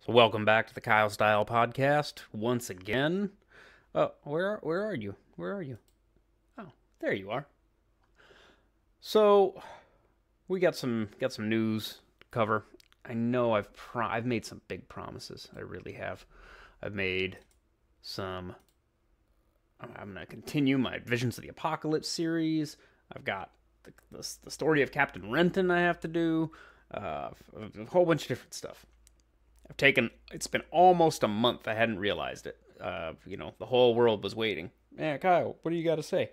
So welcome back to the Kyle Style Podcast once again. Oh, where are you? Where are you? Oh, there you are. So we got some news to cover. I know I've made some big promises. I really have. I've made some. I'm gonna continue my Visions of the Apocalypse series. I've got the story of Captain Renton I have to do. A whole bunch of different stuff. It's been almost a month. I hadn't realized it. The whole world was waiting. Yeah, Kyle, what do you got to say?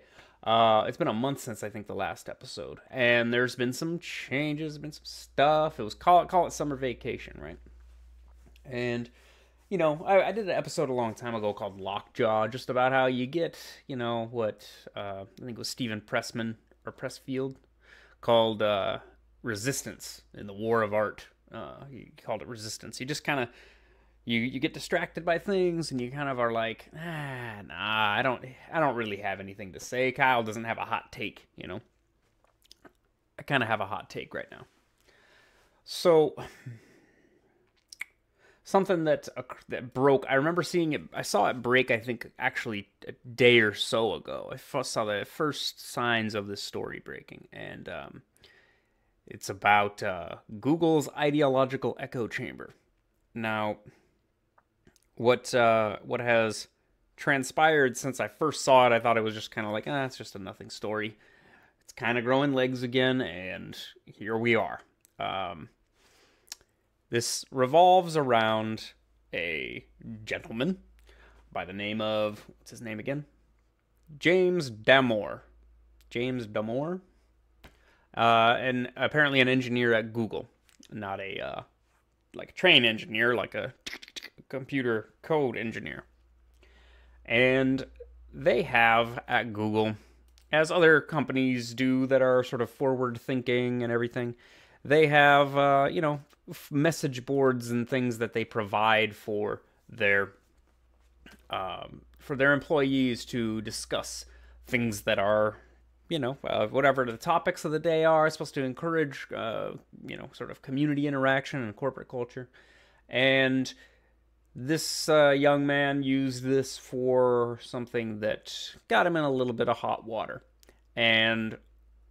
It's been a month since I think the last episode, and there's been some changes, been some stuff. It was call it summer vacation, right? And I did an episode a long time ago called Lockjaw, just about how you get, what I think it was Stephen Pressman or Pressfield called resistance in the war of art. He called it resistance. You just kind of you get distracted by things, and you kind of are like, I don't really have anything to say. Kyle doesn't have a hot take, I kind of have a hot take right now. So something that broke. I remember seeing it. I saw it break. I think actually a day or so ago. I saw the first signs of this story breaking, and it's about Google's ideological echo chamber. Now, what has transpired since I first saw it, I thought it was just kind of like, it's just a nothing story. It's kind of growing legs again, and here we are. This revolves around a gentleman by the name of, what's his name again? James Damore. James Damore? And apparently an engineer at Google, not a like a train engineer, like a computer code engineer. And they have at Google, as other companies do that are sort of forward thinking and everything, they have message boards and things that they provide for their employees to discuss things that are whatever the topics of the day are. It's supposed to encourage, sort of community interaction and corporate culture. And this young man used this for something that got him in a little bit of hot water. And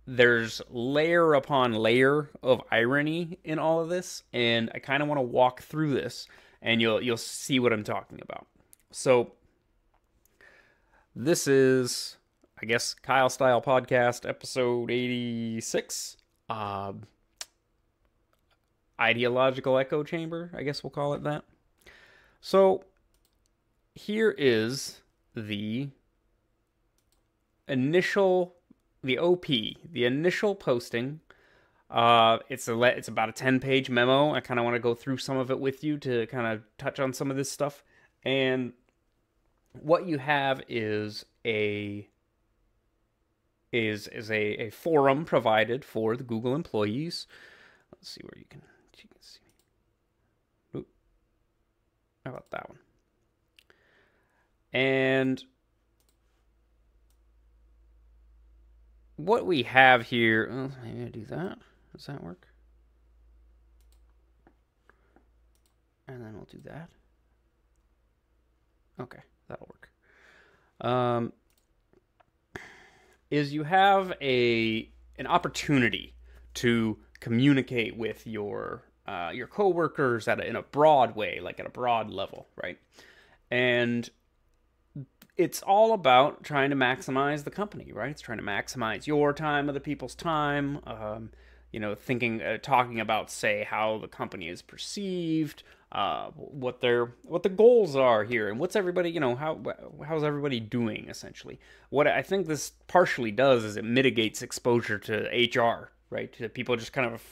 there's layer upon layer of irony in all of this. And I kind of want to walk through this, and you'll see what I'm talking about. So this is, I guess, Kyle Style Podcast, episode 86. Ideological echo chamber, I guess we'll call it that. So, here is the initial posting. It's about a 10-page memo. I kind of want to go through some of it with you to kind of touch on some of this stuff. And what you have is a forum provided for the Google employees. Let's see where you can see. Ooh. How about that one? And what we have here, maybe I do that. Does that work? And then we'll do that. Okay, that'll work. Is you have an opportunity to communicate with your coworkers in a broad way, like at a broad level, right? And it's all about trying to maximize the company, right? It's trying to maximize your time, other people's time. Talking about, say, how the company is perceived, what the goals are here, and what's everybody, how's everybody doing, essentially. What I think this partially does is it mitigates exposure to HR, right? People just kind of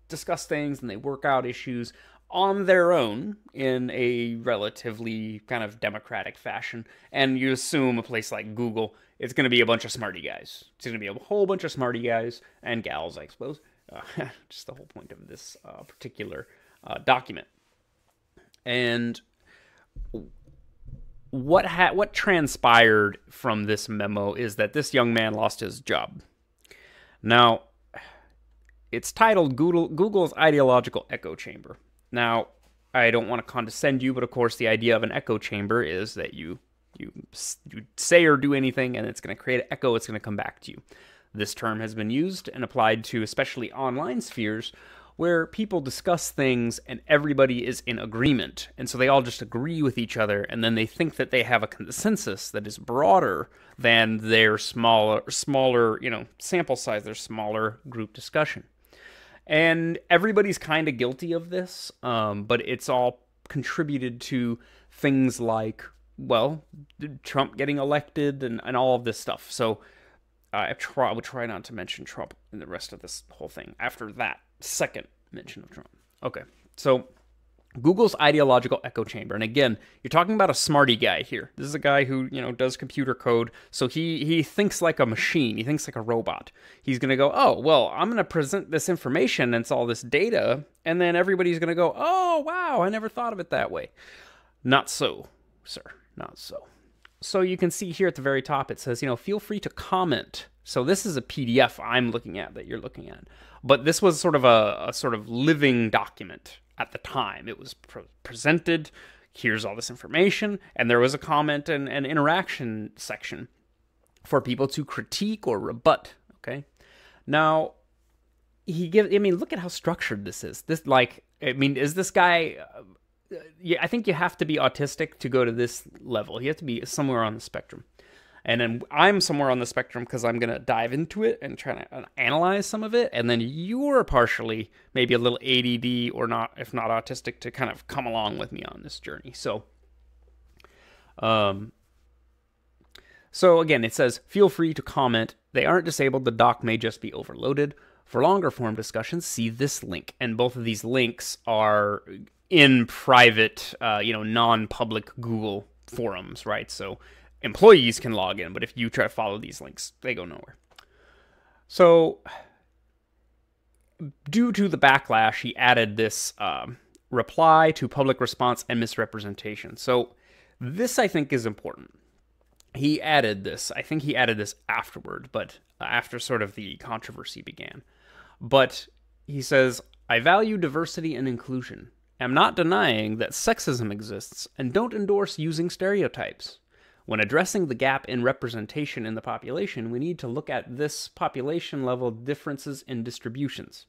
discuss things and they work out issues on their own in a relatively kind of democratic fashion. And you assume a place like Google, it's going to be a bunch of smarty guys. It's going to be a whole bunch of smarty guys and gals, I suppose. Just the whole point of this particular document. And what transpired from this memo is that this young man lost his job. Now, it's titled Google's Ideological Echo Chamber. Now, I don't want to condescend you, but of course the idea of an echo chamber is that you say or do anything and it's going to create an echo, it's going to come back to you. This term has been used and applied to especially online spheres where people discuss things and everybody is in agreement. And so they all just agree with each other, and then they think that they have a consensus that is broader than their smaller, sample size, their smaller group discussion. And everybody's kind of guilty of this, but it's all contributed to things like, well, Trump getting elected and all of this stuff. So I would try not to mention Trump in the rest of this whole thing after that second mention of Trump. Okay, so Google's ideological echo chamber. And again, you're talking about a smarty guy here. This is a guy who, does computer code. So he thinks like a machine. He thinks like a robot. He's going to go, oh, well, I'm going to present this information and it's all this data. And then everybody's going to go, oh, wow, I never thought of it that way. Not so, sir. Not so. So you can see here at the very top, it says, feel free to comment. So this is a PDF I'm looking at that you're looking at. But this was sort of a sort of living document at the time. It was presented, here's all this information, and there was a comment and interaction section for people to critique or rebut, okay? Now, look at how structured this is. Is this guy... yeah, I think you have to be autistic to go to this level. You have to be somewhere on the spectrum. And then I'm somewhere on the spectrum because I'm going to dive into it and try to analyze some of it. And then you're partially maybe a little ADD or not, if not autistic, to kind of come along with me on this journey. So again, it says, feel free to comment. They aren't disabled. The doc may just be overloaded. For longer form discussions, see this link. And both of these links are in private, non-public Google forums, right? So employees can log in, but if you try to follow these links, they go nowhere. So due to the backlash, he added this reply to public response and misrepresentation. So this, I think, is important. He added this. I think he added this afterward, but after sort of the controversy began. But he says, I value diversity and inclusion. I'm not denying that sexism exists and don't endorse using stereotypes. When addressing the gap in representation in the population, we need to look at this population-level differences in distributions.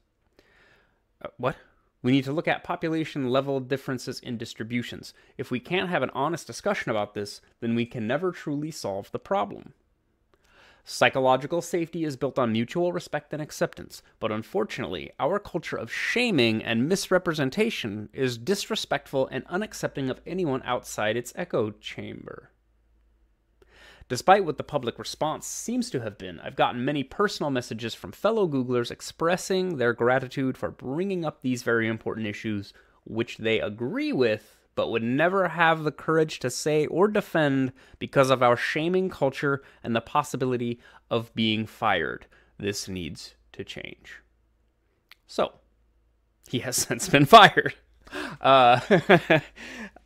What? We need to look at population-level differences in distributions. If we can't have an honest discussion about this, then we can never truly solve the problem. Psychological safety is built on mutual respect and acceptance, but unfortunately, our culture of shaming and misrepresentation is disrespectful and unaccepting of anyone outside its echo chamber. Despite what the public response seems to have been, I've gotten many personal messages from fellow Googlers expressing their gratitude for bringing up these very important issues, which they agree with, but would never have the courage to say or defend because of our shaming culture and the possibility of being fired. This needs to change. So, he has since been fired.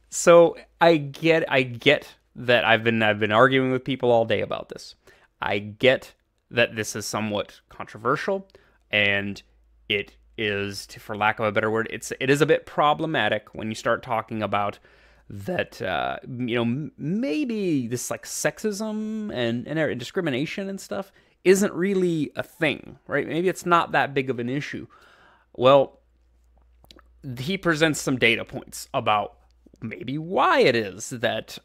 So I get that I've been arguing with people all day about this. I get that this is somewhat controversial, and it is, for lack of a better word, it is a bit problematic when you start talking about that, maybe this like sexism and discrimination and stuff isn't really a thing, right? Maybe it's not that big of an issue. Well, he presents some data points about maybe why it is that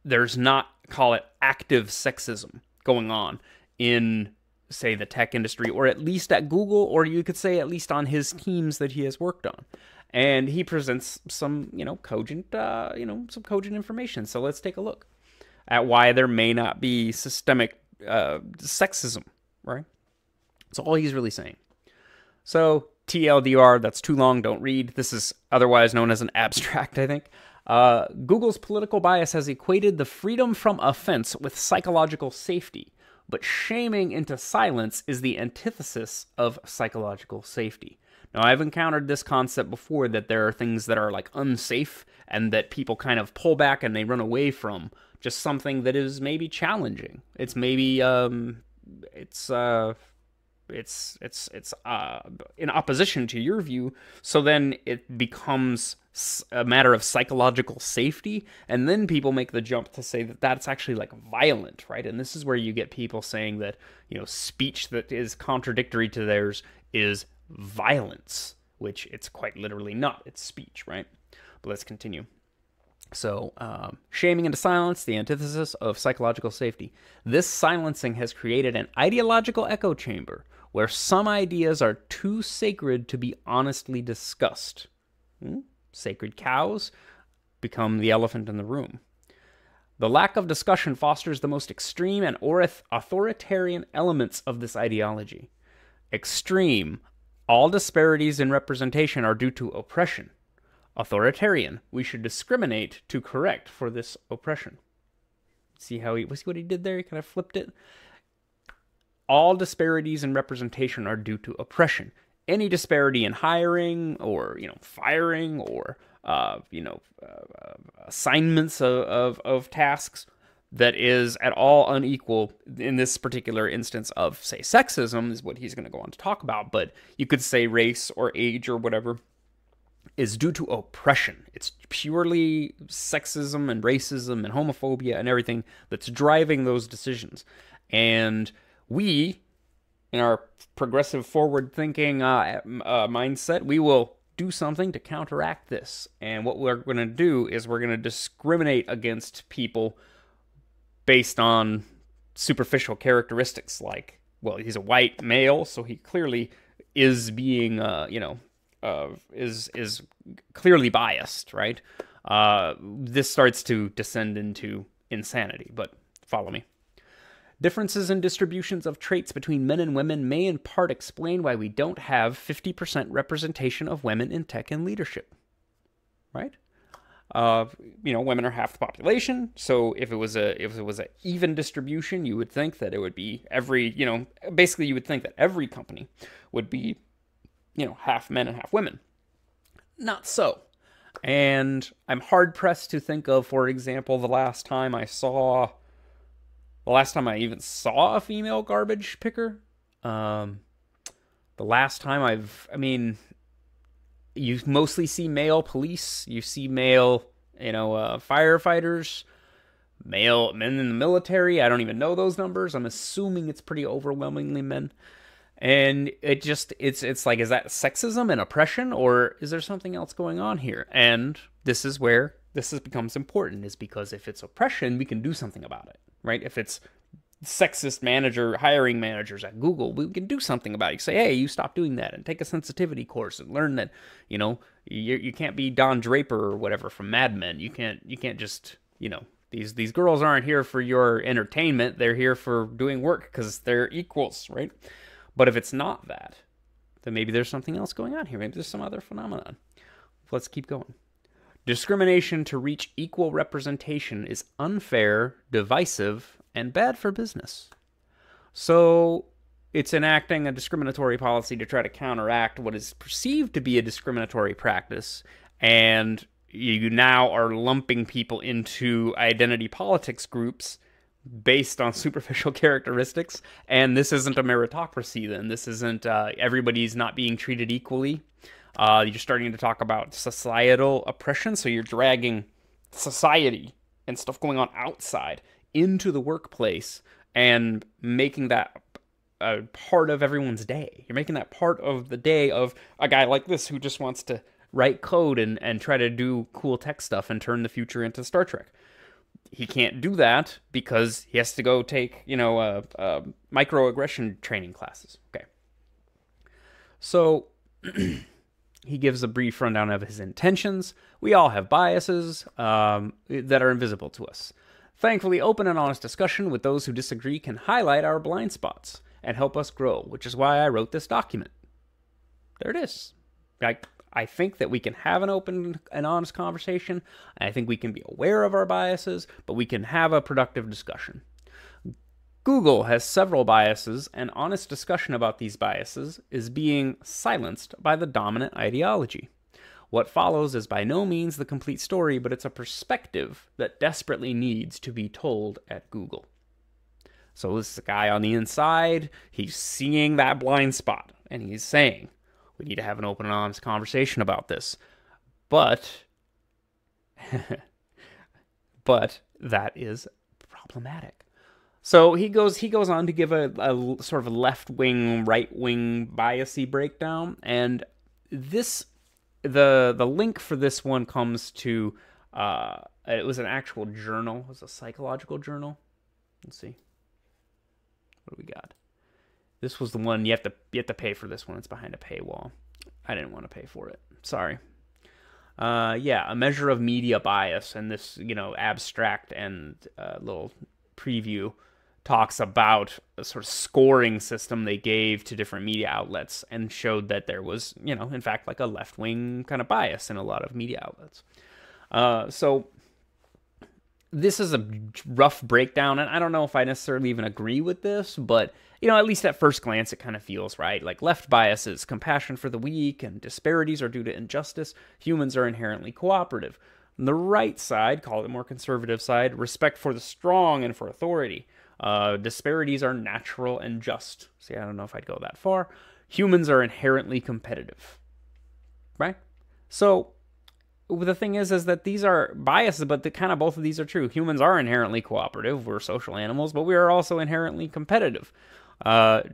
there's not, call it active sexism going on in, say, the tech industry, or at least at Google, or you could say at least on his teams that he has worked on. And he presents some, cogent information. So let's take a look at why there may not be systemic sexism, right? That's all he's really saying. So TLDR, that's too long, don't read. This is otherwise known as an abstract, I think. Google's political bias has equated the freedom from offense with psychological safety, but shaming into silence is the antithesis of psychological safety. Now, I've encountered this concept before, that there are things that are like unsafe and that people kind of pull back and they run away from just something that is maybe challenging. It's maybe, in opposition to your view. So then it becomes a matter of psychological safety, and then people make the jump to say that that's actually like violent, right? And this is where you get people saying that, you know, speech that is contradictory to theirs is violence, which it's quite literally not. It's speech, right? But let's continue. So, shaming into silence, the antithesis of psychological safety. This silencing has created an ideological echo chamber where some ideas are too sacred to be honestly discussed. Sacred cows become the elephant in the room. The lack of discussion fosters the most extreme and authoritarian elements of this ideology. Extreme, all disparities in representation are due to oppression. Authoritarian, we should discriminate to correct for this oppression. See what he did there? He kind of flipped it. All disparities in representation are due to oppression. Any disparity in hiring or, you know, firing or, assignments of tasks that is at all unequal in this particular instance of, say, sexism is what he's going to go on to talk about. But you could say race or age or whatever is due to oppression. It's purely sexism and racism and homophobia and everything that's driving those decisions. And we, in our progressive forward-thinking mindset, we will do something to counteract this. And what we're going to do is we're going to discriminate against people based on superficial characteristics like, well, he's a white male, so he clearly is being, is clearly biased, right? This starts to descend into insanity, but follow me. Differences in distributions of traits between men and women may in part explain why we don't have 50% representation of women in tech and leadership, right? Women are half the population, so if it was a even distribution, you would think that it would be basically you would think that every company would be, half men and half women. Not so. And I'm hard pressed to think of, for example, the last time I even saw a female garbage picker. The last time you mostly see male police, you see male, firefighters, male men in the military. I don't even know those numbers. I'm assuming it's pretty overwhelmingly men. And it's like, is that sexism and oppression, or is there something else going on here? And this is where this becomes important, is because if it's oppression, we can do something about it, right? If it's sexist hiring managers at Google, we can do something about it. You say, hey, you stop doing that and take a sensitivity course and learn that, you can't be Don Draper or whatever from Mad Men. You can't just, these girls aren't here for your entertainment. They're here for doing work because they're equals, right? But if it's not that, then maybe there's something else going on here. Maybe there's some other phenomenon. Let's keep going. Discrimination to reach equal representation is unfair, divisive, and bad for business. So it's enacting a discriminatory policy to try to counteract what is perceived to be a discriminatory practice, and you now are lumping people into identity politics groups based on superficial characteristics, and this isn't a meritocracy then. This isn't everybody's not being treated equally. You're starting to talk about societal oppression, so you're dragging society and stuff going on outside into the workplace and making that a part of everyone's day. You're making that part of the day of a guy like this who just wants to write code and try to do cool tech stuff and turn the future into Star Trek. He can't do that because he has to go take, microaggression training classes. Okay. So he gives a brief rundown of his intentions. We all have biases that are invisible to us. Thankfully, open and honest discussion with those who disagree can highlight our blind spots and help us grow, which is why I wrote this document. There it is. I think that we can have an open and honest conversation. I think we can be aware of our biases, but we can have a productive discussion. Google has several biases, and honest discussion about these biases is being silenced by the dominant ideology. What follows is by no means the complete story, but it's a perspective that desperately needs to be told at Google. So this is a guy on the inside. He's seeing that blind spot, and he's saying, we need to have an open and honest conversation about this. But, but that is problematic. So he goes on to give a sort of a left-wing, right-wing biasy breakdown, and the link for this one comes to it was an actual journal. It was a psychological journal. Let's see. What do we got? This was the one you have to pay for this one. It's behind a paywall. I didn't want to pay for it. Sorry. Yeah, a measure of media bias, and this, abstract and little preview talks about a sort of scoring system they gave to different media outlets and showed that there was, in fact, like a left-wing kind of bias in a lot of media outlets. So this is a rough breakdown, and I don't know if I necessarily even agree with this, but, at least at first glance, it kind of feels right. Like, left biases, compassion for the weak, and disparities are due to injustice. Humans are inherently cooperative. On the right side, call it more conservative side, respect for the strong and for authority. Disparities are natural and just. See, I don't know if I'd go that far. Humans are inherently competitive. Right? So, the thing is that these are biases, but both of these are true. Humans are inherently cooperative. We're social animals, but we are also inherently competitive.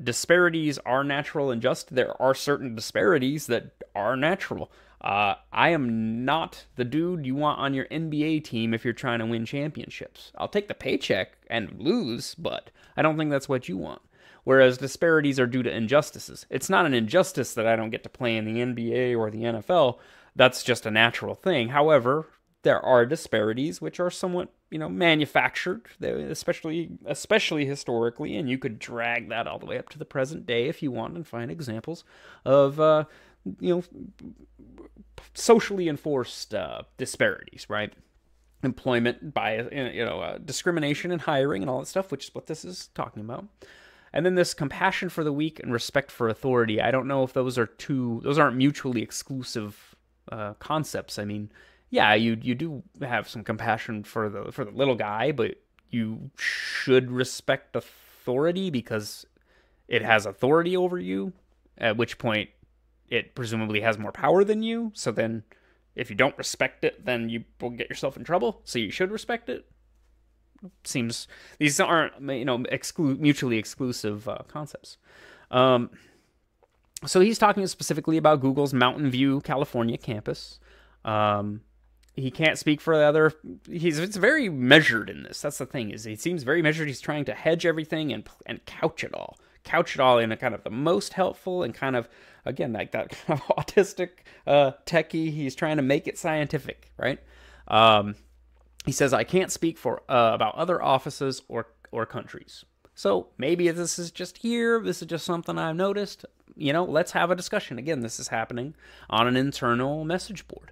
Disparities are natural and just. There are certain disparities that are natural. I am not the dude you want on your NBA team if you're trying to win championships. I'll take the paycheck and lose, but I don't think that's what you want. Whereas disparities are due to injustices. It's not an injustice that I don't get to play in the NBA or the NFL. That's just a natural thing. However, there are disparities which are somewhat, manufactured, especially historically, and you could drag that all the way up to the present day if you want and find examples of, socially enforced disparities, right? Employment bias, discrimination in hiring and all that stuff, which is what this is talking about. And then this compassion for the weak and respect for authority. I don't know if those aren't mutually exclusive concepts. I mean, yeah, you do have some compassion for the little guy, but you should respect authority because it has authority over you, at which point it presumably has more power than you. So then if you don't respect it, then you will get yourself in trouble. So you should respect it. Seems these aren't, mutually exclusive concepts. So he's talking specifically about Google's Mountain View, California campus. He can't speak for the other. It's very measured in this. That's the thing, is he seems very measured. He's trying to hedge everything and couch it all in a kind of the most helpful and kind of, again, like that kind of autistic techie. He's trying to make it scientific, right? He says, I can't speak for about other offices or countries. So maybe this is just here. This is just something I've noticed. Let's have a discussion. Again, this is happening on an internal message board.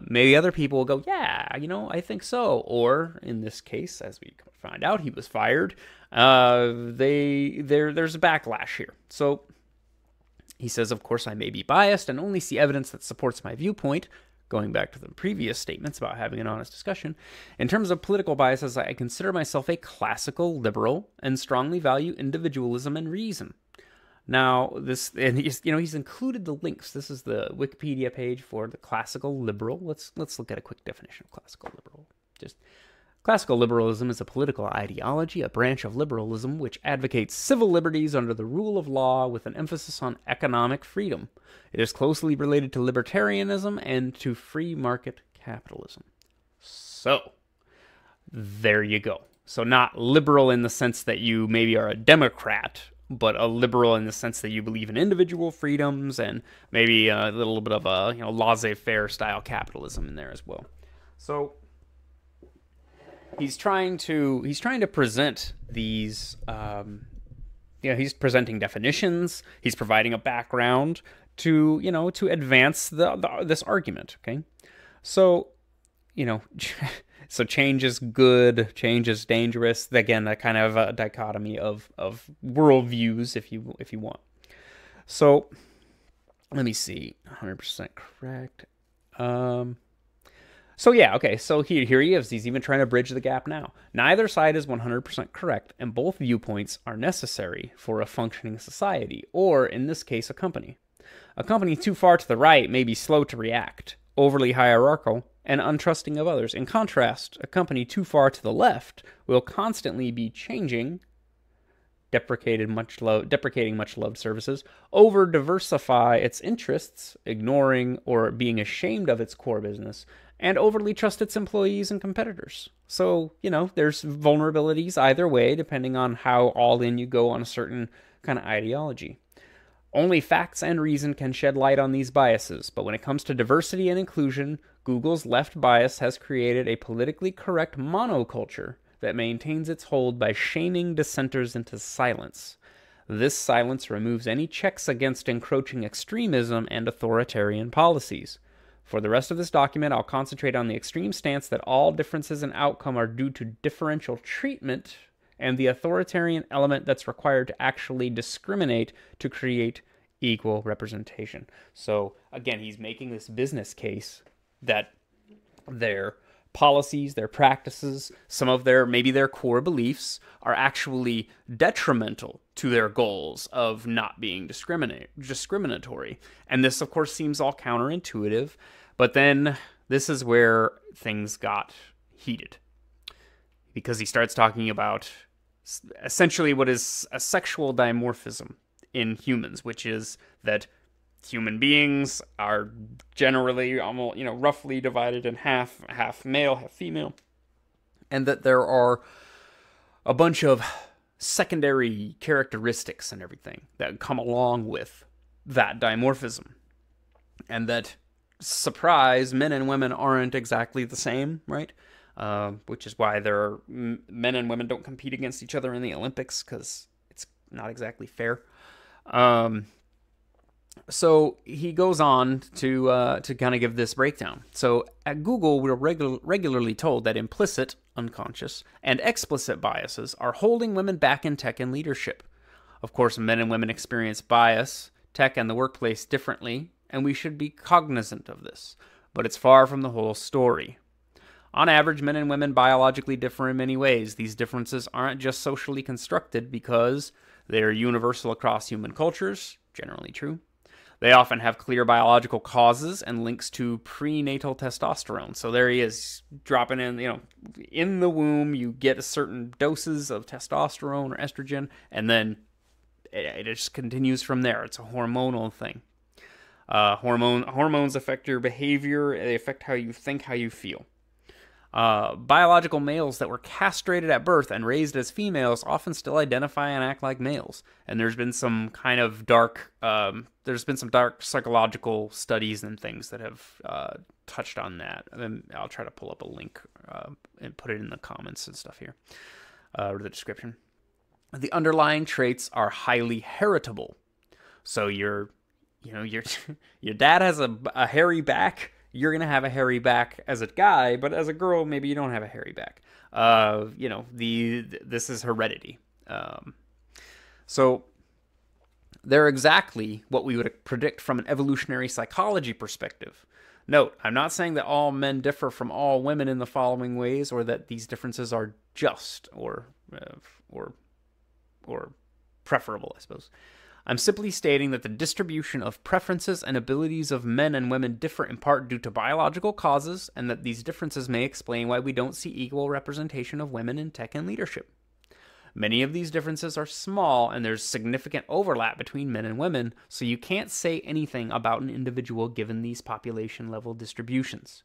Maybe other people will go, yeah, I think so. Or in this case, as we find out, he was fired. There's a backlash here. So he says, of course, I may be biased and only see evidence that supports my viewpoint. Going back to the previous statements about having an honest discussion. In terms of political biases, I consider myself a classical liberal and strongly value individualism and reason. Now, he's included the links. This is the Wikipedia page for the classical liberal. Let's look at a quick definition of classical liberal. Classical liberalism is a political ideology, a branch of liberalism which advocates civil liberties under the rule of law with an emphasis on economic freedom. It is closely related to libertarianism and to free market capitalism. So, there you go. So not liberal in the sense that you maybe are a Democrat, but a liberal in the sense that you believe in individual freedoms and maybe a little bit of a laissez-faire style capitalism in there as well. So he's trying to present these. He's presenting definitions. He's providing a background to advance this argument. Okay, so so change is good, change is dangerous. Again, that kind of a dichotomy of worldviews, if you want. So let me see, 100% correct. So yeah, okay, so here he is. He's even trying to bridge the gap now. Neither side is 100% correct, and both viewpoints are necessary for a functioning society, or in this case, a company. A company too far to the right may be slow to react, overly hierarchical, and untrusting of others. In contrast, a company too far to the left will constantly be changing, deprecating much loved services, over diversify its interests, ignoring or being ashamed of its core business, and overly trust its employees and competitors. So, there's vulnerabilities either way, depending on how all in you go on a certain kind of ideology. Only facts and reason can shed light on these biases, but when it comes to diversity and inclusion, Google's left bias has created a politically correct monoculture that maintains its hold by shaming dissenters into silence. This silence removes any checks against encroaching extremism and authoritarian policies. For the rest of this document, I'll concentrate on the extreme stance that all differences in outcome are due to differential treatment and the authoritarian element that's required to actually discriminate to create equal representation. So again, he's making this business case that their policies, their practices, some of maybe their core beliefs are actually detrimental to their goals of not being discriminatory. And this, of course, seems all counterintuitive, but then this is where things got heated, because he starts talking about essentially what is a sexual dimorphism in humans, which is that human beings are generally almost, roughly divided in half male, half female, and that there are a bunch of secondary characteristics and everything that come along with that dimorphism, and that, surprise, men and women aren't exactly the same, right? Which is why men and women don't compete against each other in the Olympics, because it's not exactly fair. So he goes on to kind of give this breakdown. So at Google, we're regularly told that implicit, unconscious, and explicit biases are holding women back in tech and leadership. Of course, men and women experience bias, tech, and the workplace differently, and we should be cognizant of this. But it's far from the whole story. On average, men and women biologically differ in many ways. These differences aren't just socially constructed because they are universal across human cultures, generally true. They often have clear biological causes and links to prenatal testosterone. So there he is, dropping in, in the womb, you get a certain doses of testosterone or estrogen, and then it just continues from there. It's a hormonal thing. Hormones affect your behavior. They affect how you think, how you feel. Biological males that were castrated at birth and raised as females often still identify and act like males. And there's been some kind of dark psychological studies and things that have touched on that. And I'll try to pull up a link and put it in the comments and stuff here, or the description. The underlying traits are highly heritable. So your dad has a hairy back. You're going to have a hairy back as a guy, but as a girl, maybe you don't have a hairy back. This is heredity. So they're exactly what we would predict from an evolutionary psychology perspective. Note, I'm not saying that all men differ from all women in the following ways, or that these differences are just or preferable, I suppose. I'm simply stating that the distribution of preferences and abilities of men and women differ in part due to biological causes, and that these differences may explain why we don't see equal representation of women in tech and leadership. Many of these differences are small, and there's significant overlap between men and women, so you can't say anything about an individual given these population-level distributions.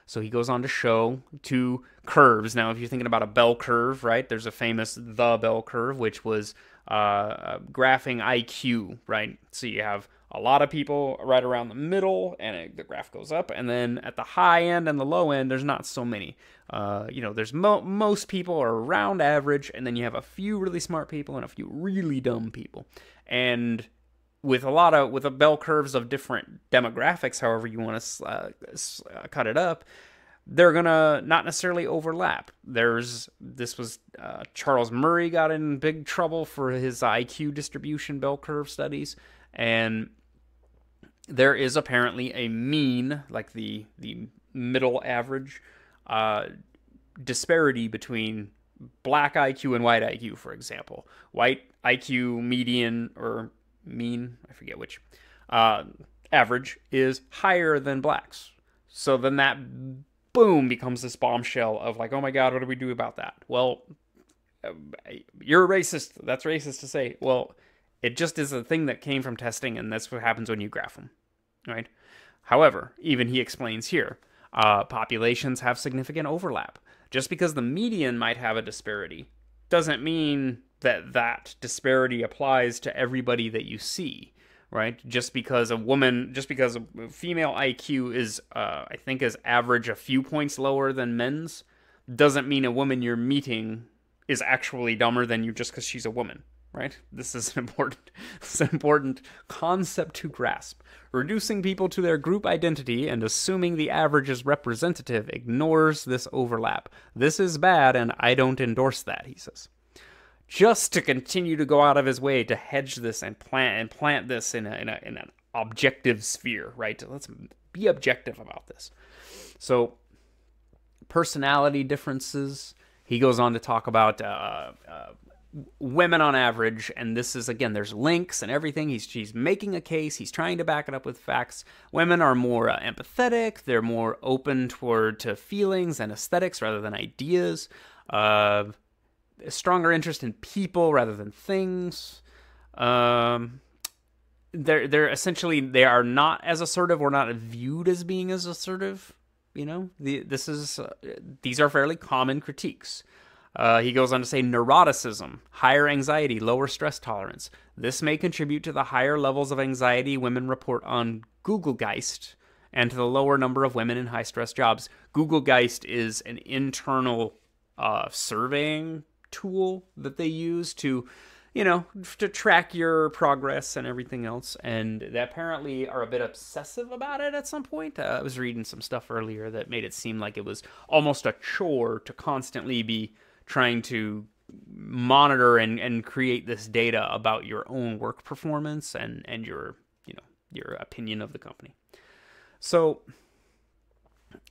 So he goes on to show two curves. Now, if you're thinking about a bell curve, right, there's a famous the bell curve, which was graphing IQ, right? So you have a lot of people right around the middle, and the graph goes up. And then at the high end and the low end, there's not so many. There's most people are around average, and then you have a few really smart people and a few really dumb people. And with a bell curves of different demographics, however you want to cut it up, they're gonna not necessarily overlap. Charles Murray got in big trouble for his IQ distribution bell curve studies, and there is apparently a mean, like the middle average, disparity between black IQ and white IQ, for example. White IQ median or mean, I forget which, average is higher than blacks. So then that boom becomes this bombshell of like, oh my God, what do we do about that? Well, you're a racist. That's racist to say. Well, it just is a thing that came from testing, and that's what happens when you graph them, right? However, even he explains here, populations have significant overlap. Just because the median might have a disparity doesn't mean that that disparity applies to everybody that you see, right? Just because a female IQ is, I think, is average a few points lower than men's, doesn't mean a woman you're meeting is actually dumber than you just because she's a woman, right? This is an important concept to grasp. Reducing people to their group identity and assuming the average is representative ignores this overlap. This is bad, and I don't endorse that, he says. Just to continue to go out of his way to hedge this and plant this in an objective sphere, right? Let's be objective about this. So, personality differences. He goes on to talk about women on average, and this is, again, there's links and everything. She's making a case. He's trying to back it up with facts. Women are more empathetic. They're more open to feelings and aesthetics rather than ideas. A stronger interest in people rather than things. They're essentially, they are not as assertive or not viewed as being as assertive. You know, these are fairly common critiques. He goes on to say neuroticism, higher anxiety, lower stress tolerance. This may contribute to the higher levels of anxiety women report on Googlegeist and to the lower number of women in high-stress jobs. Googlegeist is an internal surveying tool that they use to track your progress and everything else. And they apparently are a bit obsessive about it at some point. I was reading some stuff earlier that made it seem like it was almost a chore to constantly be trying to monitor and create this data about your own work performance and your opinion of the company. So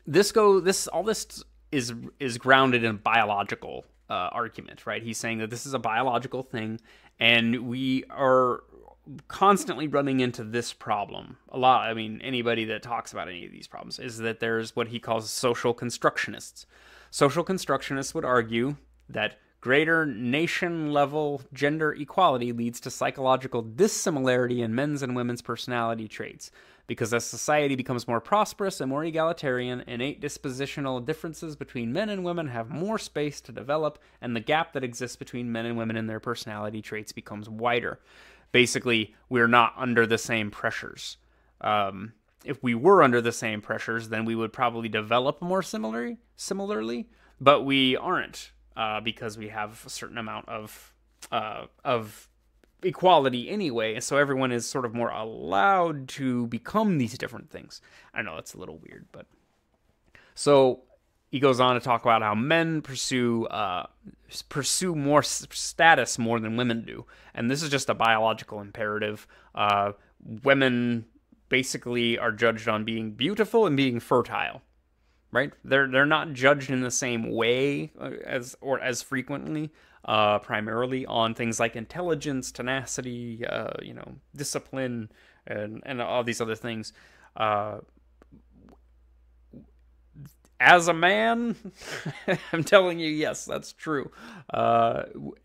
all this is grounded in biological argument, right? He's saying that this is a biological thing, and we are constantly running into this problem a lot. I mean, anybody that talks about any of these problems is that there's what he calls social constructionists. Social constructionists would argue that greater nation-level gender equality leads to psychological dissimilarity in men's and women's personality traits. Because as society becomes more prosperous and more egalitarian, innate dispositional differences between men and women have more space to develop, and the gap that exists between men and women in their personality traits becomes wider. Basically, we're not under the same pressures. If we were under the same pressures, then we would probably develop more similarly, but we aren't, because we have a certain amount of equality anyway, so everyone is sort of more allowed to become these different things. I know that's a little weird, but so he goes on to talk about how men pursue more status more than women do, and this is just a biological imperative. Women basically are judged on being beautiful and being fertile, right? They're not judged in the same way as frequently. Primarily on things like intelligence, tenacity, discipline, and all these other things. As a man, I'm telling you, yes, that's true.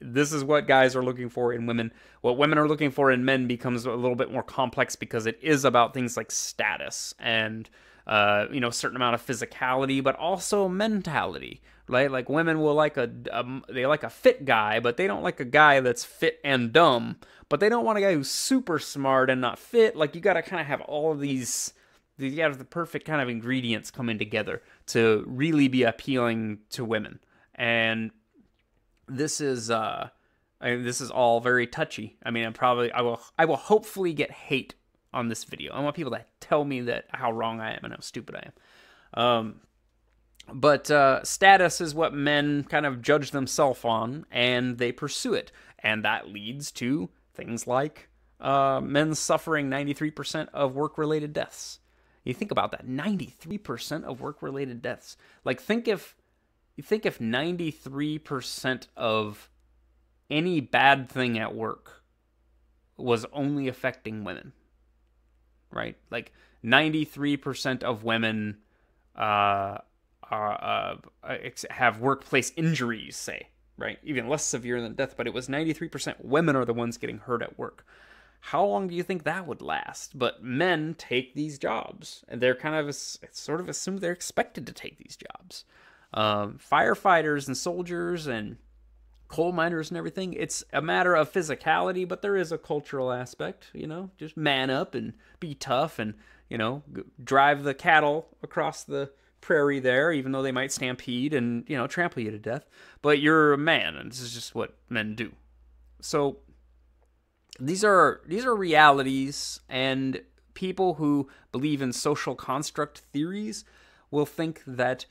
This is what guys are looking for in women. What women are looking for in men becomes a little bit more complex because it is about things like status and a certain amount of physicality, but also mentality. Right? Like women will like they like a fit guy, but they don't like a guy that's fit and dumb. But they don't want a guy who's super smart and not fit. Like you got to kind of have all of these. You have the perfect kind of ingredients coming together to really be appealing to women. And this is all very touchy. I mean, I will hopefully get hate on this video. I want people to tell me that how wrong I am and how stupid I am. But status is what men kind of judge themselves on, and they pursue it. And that leads to things like Men suffering 93% of work-related deaths. You think about that, 93% of work-related deaths. Like, think if 93% of any bad thing at work was only affecting women, right? Like 93% of women have workplace injuries, say, right? Even less severe than death, but it was 93% women are the ones getting hurt at work. How long do you think that would last? But men take these jobs, and they're kind of sort of assumed they're expected to take these jobs. Firefighters and soldiers and coal miners and everything, it's a matter of physicality, but there is a cultural aspect, just man up and be tough and, drive the cattle across the prairie there, even though they might stampede and, trample you to death. But you're a man, and this is just what men do. So these are realities, and people who believe in social construct theories will think that,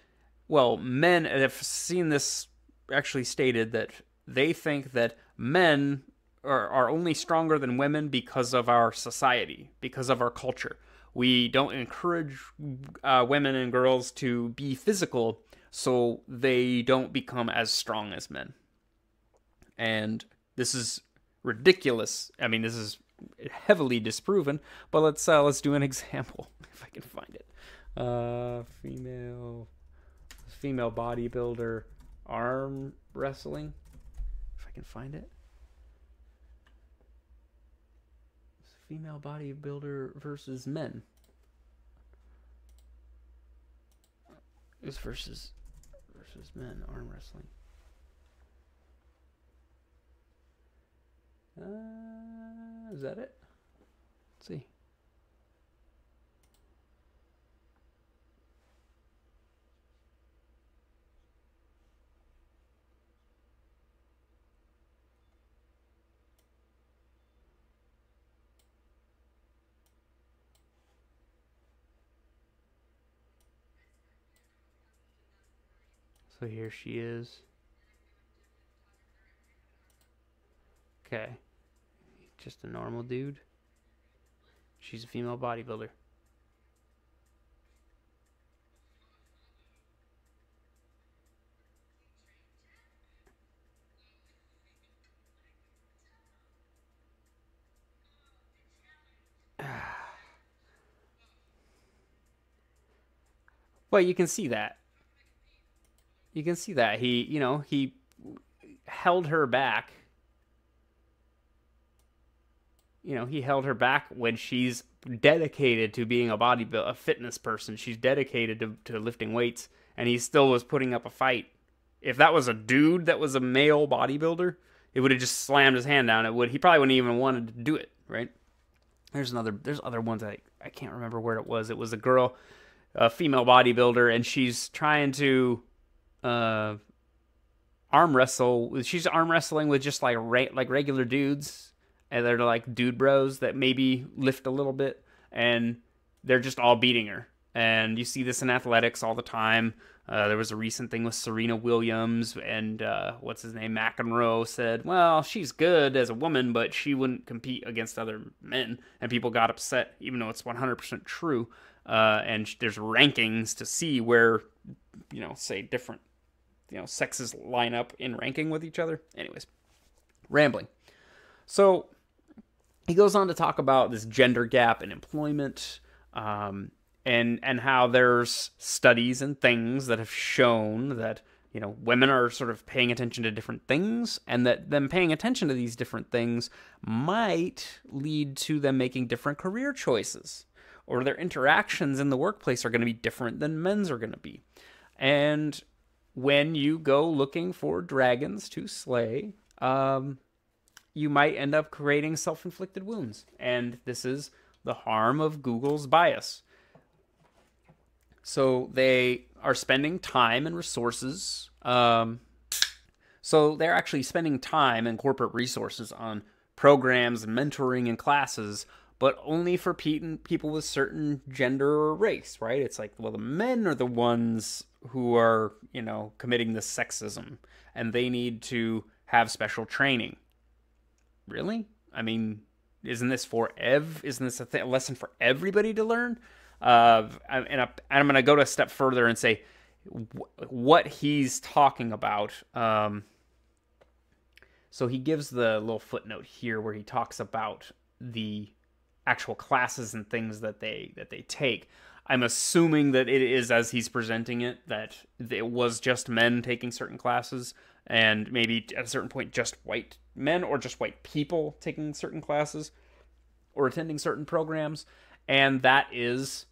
well, men have seen this actually stated that they think that men are only stronger than women because of our society, because of our culture. We don't encourage women and girls to be physical, so they don't become as strong as men. And this is ridiculous. I mean, this is heavily disproven, but let's do an example if I can find it. Female bodybuilder arm wrestling, if I can find it. Female bodybuilder versus men. It's versus men arm wrestling. Is that it? Let's see. So here she is. Okay. Just a normal dude. She's a female bodybuilder. Well, you can see that. You can see that. He held her back. He held her back when she's dedicated to being a fitness person. She's dedicated to lifting weights, and he still was putting up a fight. If that was a dude that was a male bodybuilder, it would have just slammed his hand down. He probably wouldn't even wanted to do it, right? There's other ones I can't remember where it was. It was a girl, a female bodybuilder, and she's trying to arm wrestle. She's arm wrestling with just like regular dudes, and they're like dude bros that maybe lift a little bit, and they're just all beating her. And you see this in athletics all the time. There was a recent thing with Serena Williams, and what's his name, McEnroe, said, well, she's good as a woman, but she wouldn't compete against other men. And people got upset, even though it's 100% true. And there's rankings to see where, say different, sexes line up in ranking with each other. Anyways, rambling. So he goes on to talk about this gender gap in employment, and how there's studies and things that have shown that, women are sort of paying attention to different things, and that them paying attention to these different things might lead to them making different career choices, or their interactions in the workplace are going to be different than men's are going to be. And when you go looking for dragons to slay, you might end up creating self-inflicted wounds. And this is the harm of Google's bias. So they are spending time and resources. So they're actually spending time and corporate resources on programs and mentoring and classes, but only for people with certain gender or race, right? It's like, well, the men are the ones who are, committing this sexism, and they need to have special training. Really? I mean, isn't this a lesson for everybody to learn? And I'm going to go to a step further and say what he's talking about. So he gives the little footnote here where he talks about the actual classes and things that they take. I'm assuming that it is as he's presenting it, that it was just men taking certain classes, and maybe at a certain point just white men or just white people taking certain classes or attending certain programs. And that's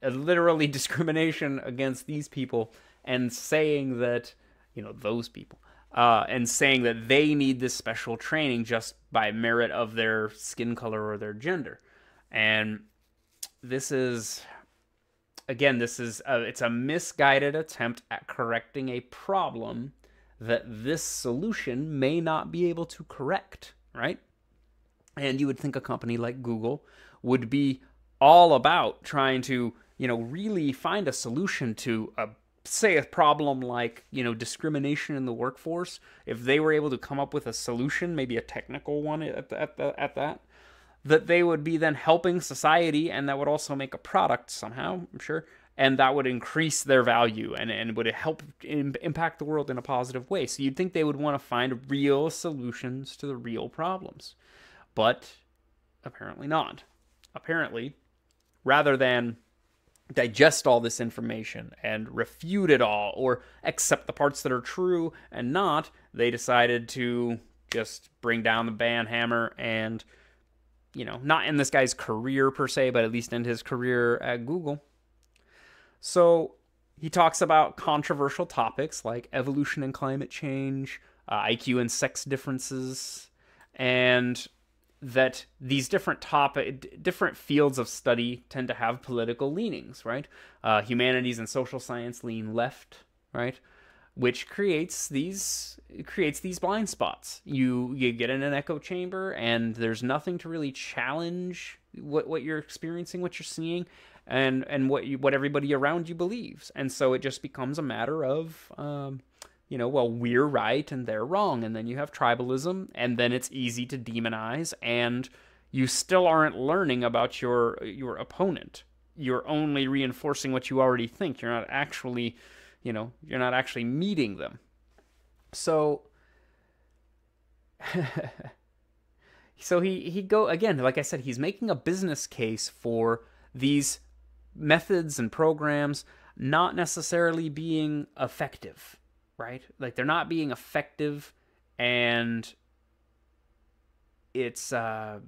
literally discrimination against these people, and saying that, those people, and saying that they need this special training just by merit of their skin color or their gender. And this is, again, it's a misguided attempt at correcting a problem that this solution may not be able to correct, right? And you would think a company like Google would be all about trying to, really find a solution to say a problem like, discrimination in the workforce. If they were able to come up with a solution, maybe a technical one at that they would be then helping society, and that would also make a product somehow, I'm sure, and that would increase their value and would help impact the world in a positive way. So you'd think they would want to find real solutions to the real problems. But apparently not. Apparently, rather than digest all this information and refute it all, or accept the parts that are true and not, they decided to just bring down the ban hammer and, not end this guy's career per se, but at least end his career at Google. So he talks about controversial topics like evolution and climate change, IQ and sex differences, and that these different fields of study tend to have political leanings, right? Humanities and social science lean left, right? Which creates these blind spots. You get in an echo chamber, and there's nothing to really challenge what you're experiencing, what you're seeing, and what everybody around you believes. And so it just becomes a matter of well, we're right and they're wrong. And then you have tribalism, and then it's easy to demonize, and you still aren't learning about your opponent. You're only reinforcing what you already think. You're not actually, meeting them. So, he go again, like I said, he's making a business case for these methods and programs not necessarily being effective. Right? Like, they're not being effective, and it's the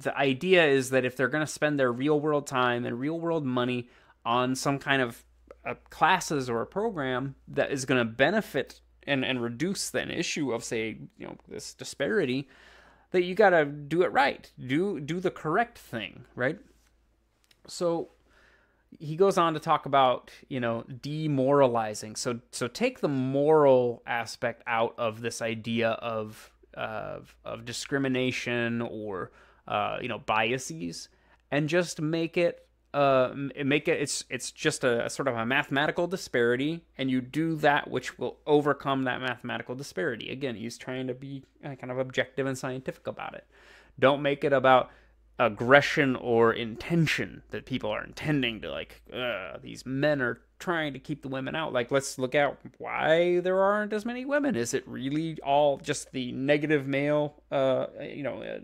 idea is that if they're going to spend their real world time and real world money on some kind of classes or a program that is going to benefit and reduce an issue of, say, this disparity, that you got to do it right, do the correct thing, right? So he goes on to talk about, demoralizing. So take the moral aspect out of this idea of discrimination or biases, and just make it it's just a sort of a mathematical disparity, and you do that which will overcome that mathematical disparity. Again, he's trying to be kind of objective and scientific about it. Don't make it about aggression or intention, that people are intending to, these men are trying to keep the women out. Like, let's look at why there aren't as many women. Is it really all just the negative male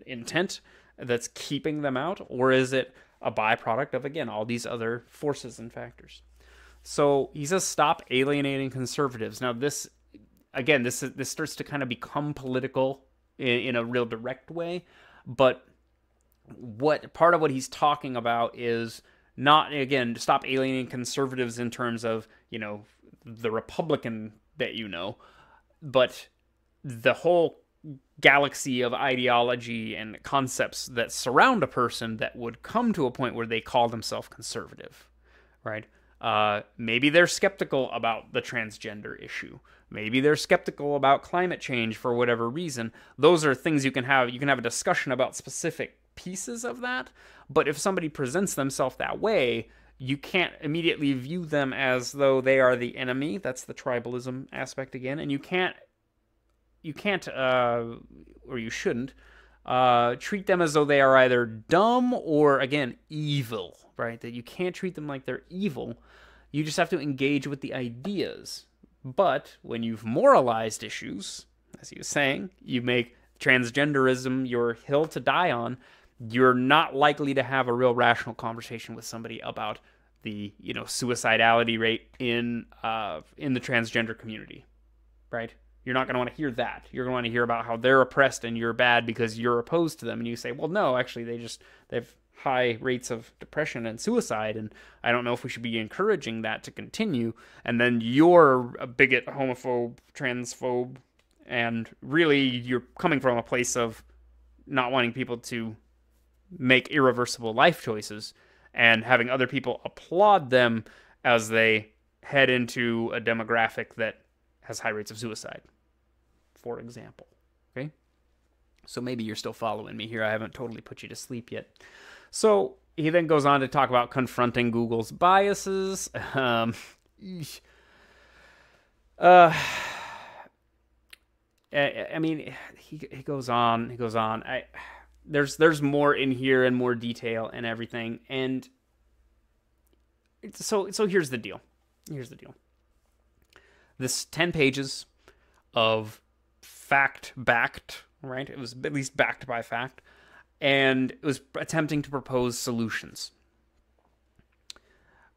intent that's keeping them out, or is it a byproduct of, again, all these other forces and factors? So he says, stop alienating conservatives. Now this starts to kind of become political in a real direct way, but part of what he's talking about is not, again, stop alienating conservatives in terms of, the Republican that but the whole galaxy of ideology and concepts that surround a person that would come to a point where they call themselves conservative, right? Maybe they're skeptical about the transgender issue. Maybe they're skeptical about climate change for whatever reason. Those are things you can have. You can have a discussion about specific pieces of that, but if somebody presents themselves that way, you can't immediately view them as though they are the enemy. That's the tribalism aspect again, and you can't you can't or you shouldn't treat them as though they are either dumb or, again, evil, right? That you can't treat them like they're evil. You just have to engage with the ideas. But when you've moralized issues, as he was saying, you make transgenderism your hill to die on, you're not likely to have a real rational conversation with somebody about the, suicidality rate in the transgender community, right? You're not going to want to hear that. You're going to want to hear about how they're oppressed and you're bad because you're opposed to them. And you say, well, no, actually, they have high rates of depression and suicide, and I don't know if we should be encouraging that to continue. And then you're a bigot, homophobe, transphobe, and really you're coming from a place of not wanting people to make irreversible life choices and having other people applaud them as they head into a demographic that has high rates of suicide, for example. Okay? So maybe you're still following me here. I haven't totally put you to sleep yet. So he then goes on to talk about confronting Google's biases. I mean, he goes on. There's more in here and more detail and everything. And so here's the deal. This 10 pages of fact-backed, right? It was at least backed by fact. And it was attempting to propose solutions.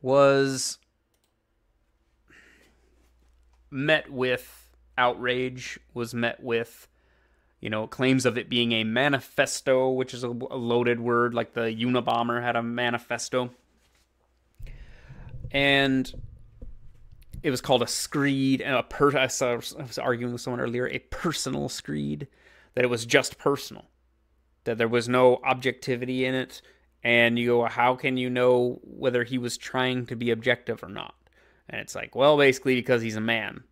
Was met with outrage, was met with, claims of it being a manifesto, which is a loaded word, like the Unabomber had a manifesto. And it was called a screed, and I was arguing with someone earlier, a personal screed, that it was just personal, that there was no objectivity in it. And you go, how can you know whether he was trying to be objective or not? And it's like, well, basically because he's a man.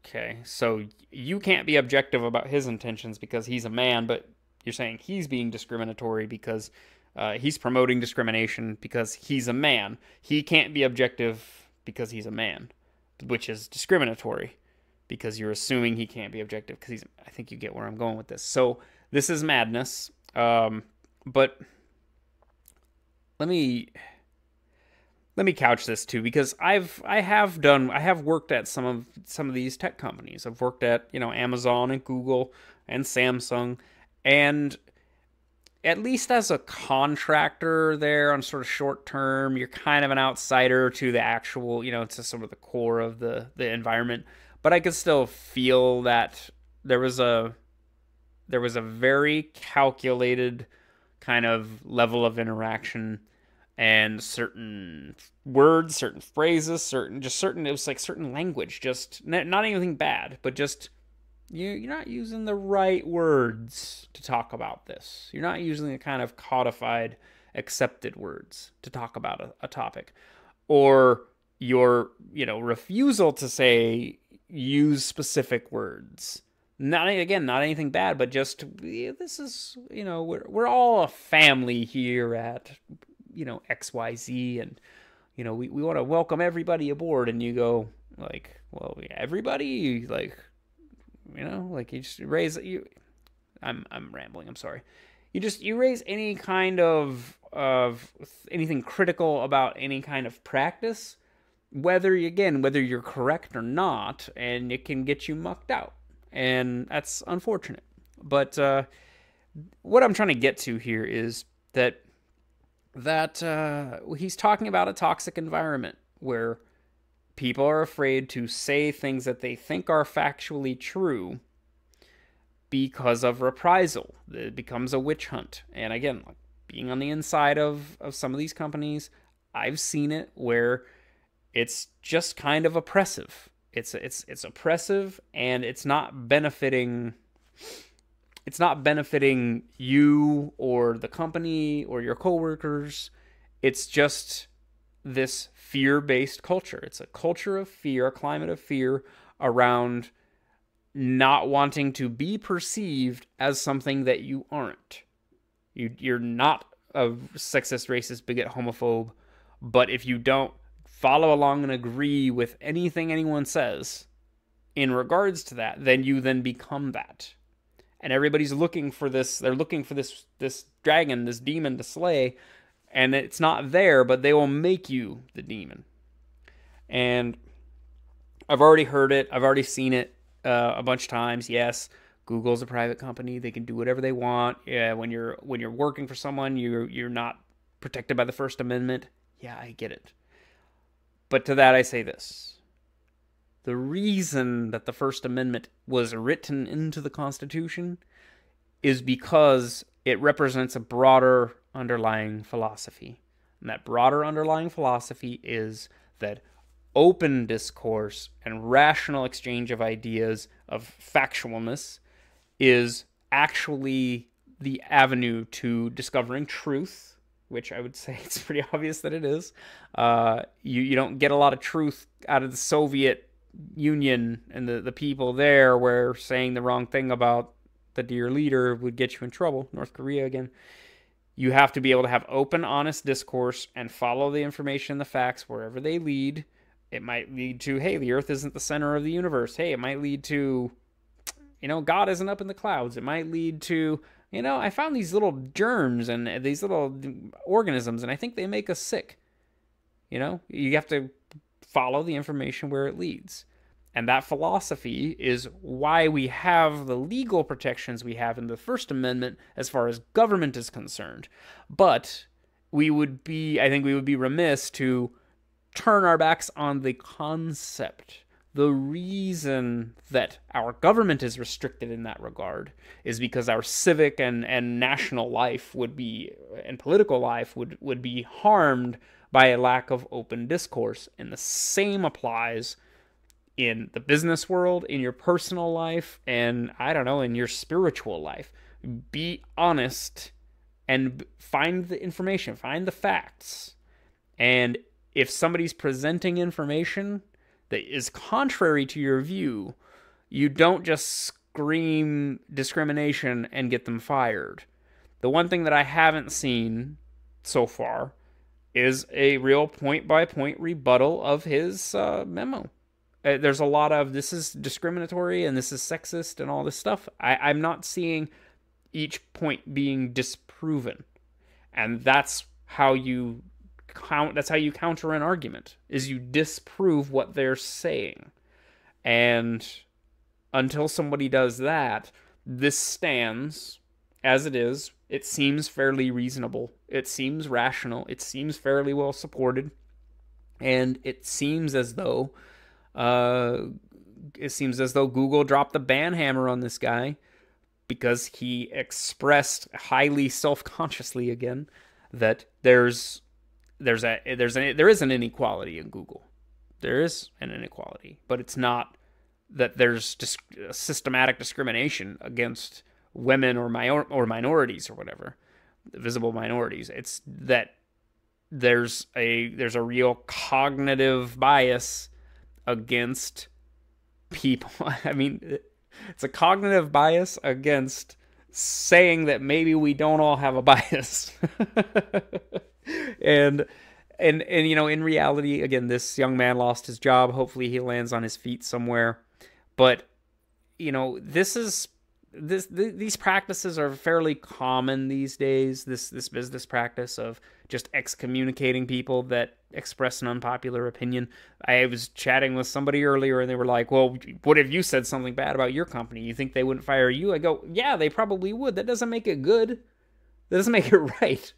Okay, so you can't be objective about his intentions because he's a man, but you're saying he's being discriminatory because he's promoting discrimination because he's a man. He can't be objective because he's a man, which is discriminatory because you're assuming he can't be objective because he's... I think you get where I'm going with this. So this is madness. But let me couch this too, because I have worked at some of these tech companies. I've worked at, Amazon and Google and Samsung, and at least as a contractor there on sort of short term, you're kind of an outsider to the actual, to sort of the core of the environment. But I could still feel that there was a very calculated kind of level of interaction, and certain words, certain phrases, it was like certain language, just not anything bad, but just you're not using the right words to talk about this. You're not using the kind of codified, accepted words to talk about a topic, or your refusal to use specific words. Not anything bad, but just, this is, we're all a family here at, XYZ, and, we want to welcome everybody aboard, and you go, like, well, everybody, like, you just raise, I'm rambling, I'm sorry. You raise any kind of anything critical about any kind of practice, whether you're correct or not, and it can get you mucked out. And that's unfortunate. But what I'm trying to get to here is that he's talking about a toxic environment where people are afraid to say things that they think are factually true because of reprisal. It becomes a witch hunt. And again, like being on the inside of some of these companies, I've seen it where it's just kind of oppressive. It's oppressive, and it's not benefiting you or the company or your coworkers. It's just this fear-based culture. It's a culture of fear, a climate of fear around not wanting to be perceived as something that you aren't. You're not a sexist, racist, bigot, homophobe, but if you don't follow along and agree with anything anyone says, in regards to that, then you then become that. And everybody's looking for this. They're looking for this dragon, this demon to slay, and it's not there, but they will make you the demon. And I've already heard it. I've already seen it a bunch of times. Yes, Google's a private company. They can do whatever they want. Yeah, when you're working for someone, you're not protected by the First Amendment. Yeah, I get it. But to that I say this. The reason that the First Amendment was written into the Constitution is because it represents a broader underlying philosophy. And that broader underlying philosophy is that open discourse and rational exchange of ideas, of factualness, is actually the avenue to discovering truth, which I would say it's pretty obvious that it is. You don't get a lot of truth out of the Soviet Union and the people there, where saying the wrong thing about the dear leader would get you in trouble. North Korea again. You have to be able to have open, honest discourse and follow the information and the facts wherever they lead. It might lead to, hey, the earth isn't the center of the universe. Hey, it might lead to, God isn't up in the clouds. It might lead to, I found these little germs and these little organisms, and I think they make us sick. You have to follow the information where it leads. And that philosophy is why we have the legal protections we have in the First Amendment as far as government is concerned. But I think we would be remiss to turn our backs on the concept. The reason that our government is restricted in that regard is because our civic and national life and political life would be harmed by a lack of open discourse. And the same applies in the business world, in your personal life, and in your spiritual life. Be honest and find the information, find the facts. And if somebody's presenting information that is contrary to your view, you don't just scream discrimination and get them fired. The one thing that I haven't seen so far is a real point-by-point rebuttal of his memo. There's a lot of, this is discriminatory and this is sexist and all this stuff. I'm not seeing each point being disproven. And that's how you counter an argument, is you disprove what they're saying. And until somebody does that, this stands as it is. It seems fairly reasonable. It seems rational. It seems fairly well supported. And it seems as though Google dropped the ban hammer on this guy because he expressed highly self-consciously again that there is an inequality in Google. There is an inequality, but it's not that there's just systematic discrimination against women or minorities or whatever, visible minorities. It's that there's a real cognitive bias against people. I mean, it's a cognitive bias against saying that maybe we don't all have a bias. and in reality, again, this young man lost his job. Hopefully he lands on his feet somewhere. But these practices are fairly common these days. This business practice of just excommunicating people that express an unpopular opinion. I was chatting with somebody earlier and they were like, well, what if you said something bad about your company? You think they wouldn't fire you? I go, yeah, they probably would. That doesn't make it good. That doesn't make it right.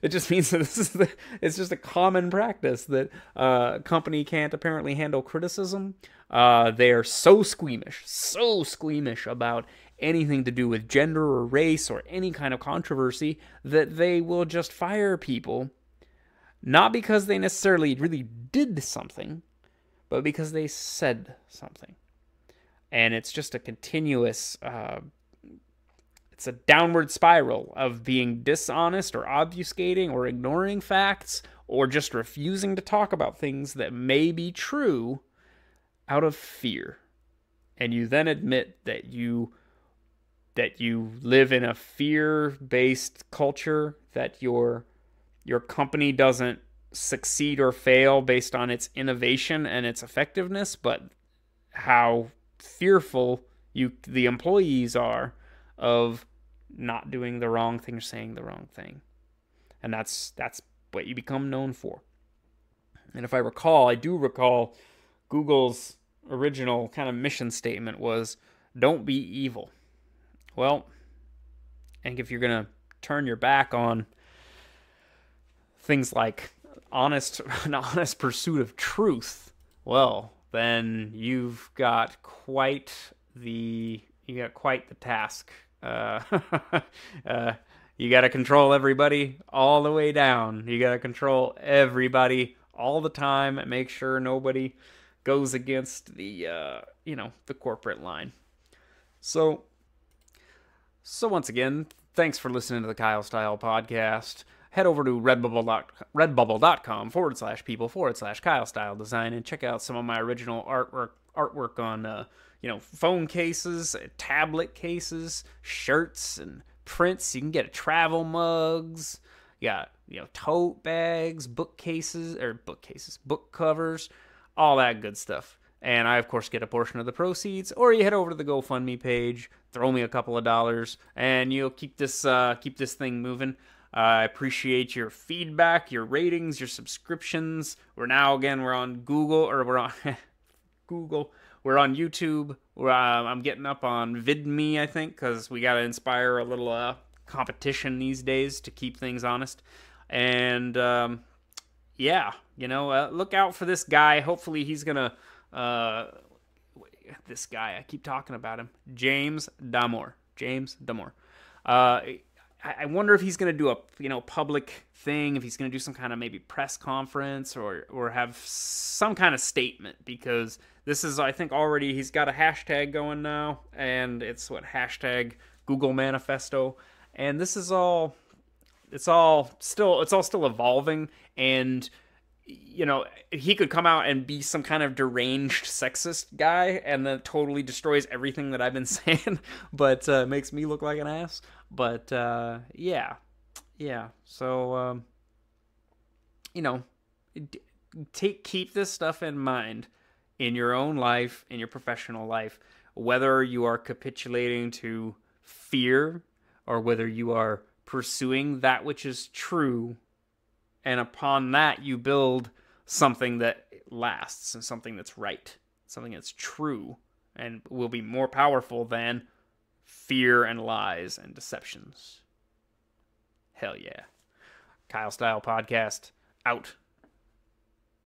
It just means that it's just a common practice that a company can't apparently handle criticism. They are so squeamish about anything to do with gender or race or any kind of controversy that they will just fire people, not because they necessarily really did something, but because they said something. And it's just a continuous, it's a downward spiral of being dishonest or obfuscating or ignoring facts or just refusing to talk about things that may be true out of fear. And you then admit that you live in a fear-based culture, that your company doesn't succeed or fail based on its innovation and its effectiveness, but how fearful the employees are of not doing the wrong thing or saying the wrong thing. And that's what you become known for. And if I do recall, Google's original kind of mission statement was, don't be evil. Well, I think if you're going to turn your back on things like an honest pursuit of truth, well, then you've got quite the task. You got to control everybody all the way down. You got to control everybody all the time and make sure nobody goes against the corporate line. So once again, thanks for listening to the Kyle Style Podcast. Head over to redbubble.com/people/Kyle Style Design and check out some of my original artwork on phone cases, tablet cases, shirts, and prints. You can get travel mugs. You got tote bags, book covers, all that good stuff. And I, of course, get a portion of the proceeds. Or you head over to the GoFundMe page, throw me a couple of dollars, and you'll keep this thing moving. I appreciate your feedback, your ratings, your subscriptions. We're on Google, or we're on Google. We're on YouTube. I'm getting up on VidMe, I think, because we got to inspire a little competition these days to keep things honest. And look out for this guy. Hopefully he's gonna this guy, I keep talking about him, James Damore. I wonder if he's gonna do a public thing, if he's gonna do some kind of maybe press conference or have some kind of statement, because this is, I think, already he's got a hashtag going now, and it's hashtag Google Manifesto, and this is all still evolving. And he could come out and be some kind of deranged sexist guy and then totally destroys everything that I've been saying, but makes me look like an ass. But yeah. So keep this stuff in mind in your own life, in your professional life, whether you are capitulating to fear or whether you are pursuing that which is true. And upon that, you build something that lasts and something that's right, something that's true, and will be more powerful than fear and lies and deceptions. Hell yeah. Kyle Style Podcast, out.